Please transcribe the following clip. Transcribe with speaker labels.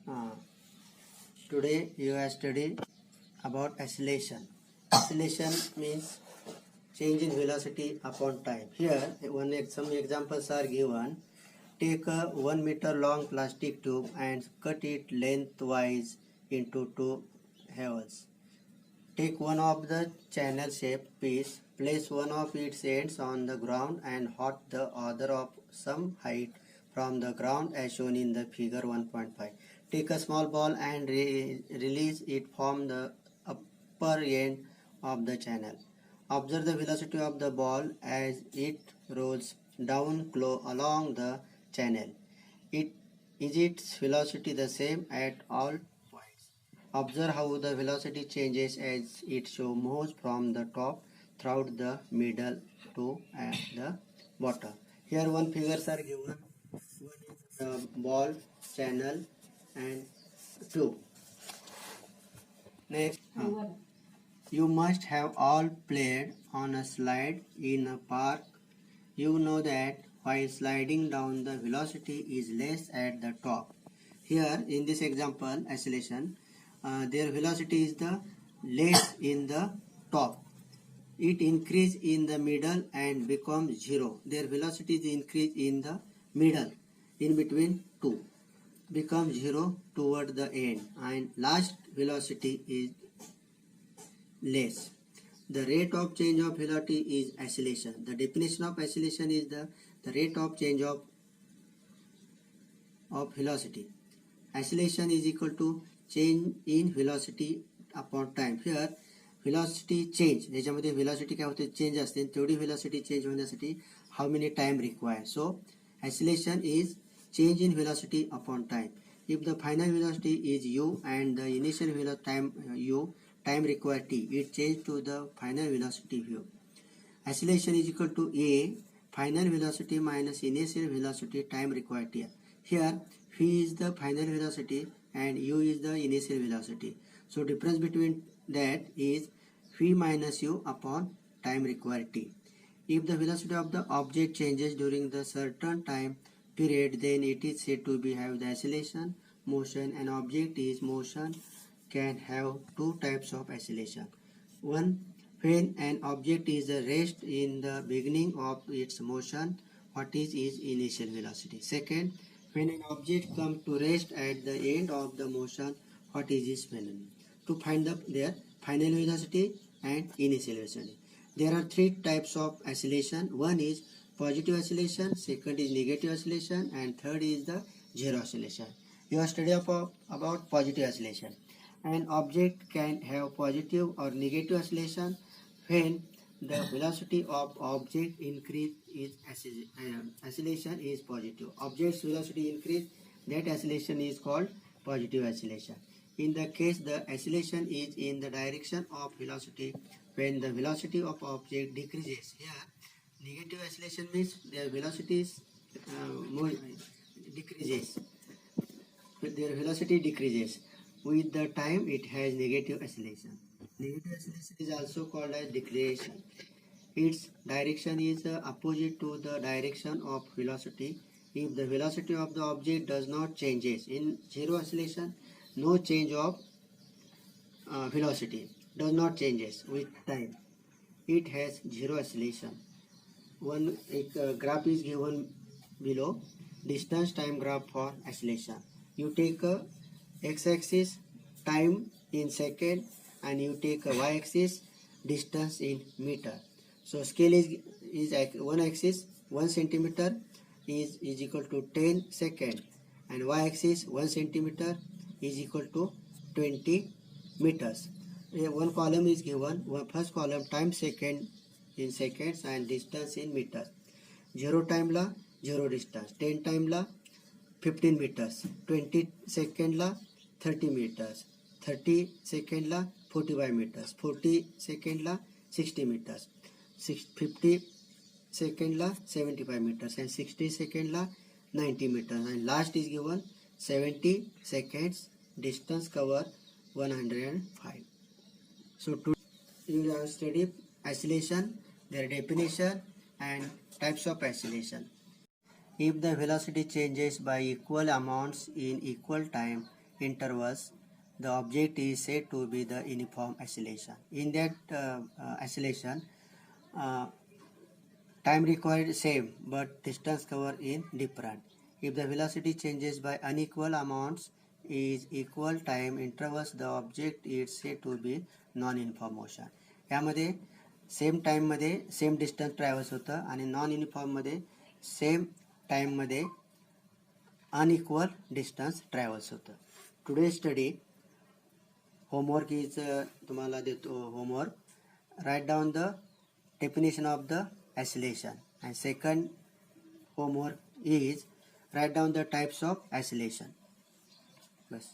Speaker 1: Uh, Today you have studied about acceleration. Acceleration means change in velocity upon time. Here some examples are given. Take a 1 meter long plastic tube and cut it lengthwise into two holes. Take one of the channel shaped piece, place one of its ends on the ground and hold the other of some height from the ground as shown in the figure 1.5. Take a small ball and release it from the upper end of the channel. Observe the velocity of the ball as it rolls down along the channel. Is its velocity the same at all points? Observe how the velocity changes as it moves from the top throughout the middle to the bottom. Here one figures are given. One is the ball, channel and tube. Next, you must have all played on a slide in a park. You know that while sliding down the velocity is less at the top. Here in this example acceleration, their velocity is the less in the top. It increase in the middle and becomes 0. Their velocity is increased in the middle, in between 2, becomes 0 toward the end, and last velocity is less. The rate of change of velocity is acceleration. The definition of acceleration is the rate of change of velocity. Acceleration is equal to change in velocity upon time. Here velocity change, याच्यामध्ये velocity काय होते, change असते, तेवढी velocity change होण्यासाठी how many time required. So acceleration is change in velocity upon time. If the final velocity is u and the initial velocity time required t, it change to the final velocity v. Acceleration is equal to a final velocity minus initial velocity time required t. Here v is the final velocity and u is the initial velocity. So difference between that is v minus u upon time required t. If the velocity of the object changes during the certain time period, then it is said to be have the acceleration. Motion, an object is motion, can have two types of acceleration. One, when an object is at rest in the beginning of its motion, what is its initial velocity. Second, when an object comes to rest at the end of the motion, what is its velocity. To find their final velocity and initial velocity. There are three types of acceleration. One is positive acceleration, second is negative acceleration, and third is the zero acceleration. You are studying about positive acceleration. An object can have positive or negative acceleration when the velocity of object increase is acceleration is positive. Object's velocity increase, that acceleration is called positive acceleration. In the case the acceleration is in the direction of velocity, when the velocity of object decreases. Here negative acceleration means their velocity decreases. Their velocity decreases. With the time it has negative acceleration. Negative acceleration is also called as deceleration. Its direction is opposite to the direction of velocity. If the velocity of the object does not changes, in zero acceleration, no change of velocity does not changes with time. It has zero acceleration. One graph is given below, distance time graph for acceleration. You take a x-axis time in second and you take a y-axis distance in meter. So scale is one axis 1 centimeter is equal to 10 second and y-axis 1 centimeter is equal to 20 meters. One column is given, first column time second in seconds and distance in meters. 0 time la 0 distance, 10 time la 15 meters, 20 second la 30 meters, 30 second la 45 meters, 40 second la 60 meters, 50 second la 75 meters and 60 second la 90 meters, and last is given 70 seconds, distance cover 105. So you have studied acceleration, their definition and types of acceleration. If the velocity changes by equal amounts in equal time, intervals, the object is said to be the uniform oscillation. In that oscillation, time required same but distance covered in different. If the velocity changes by unequal amounts is equal time intervals, the object is said to be non-uniform motion. यामध्ये same टाइममध्ये same distance travels होतं आणि non युनिफॉर्ममध्ये same टाइममध्ये unequal distance travels होतं. Today study homework is तुम्हाला देतो homework. Write down the definition of the oscillation, and second homework is write down the types of oscillation. बस.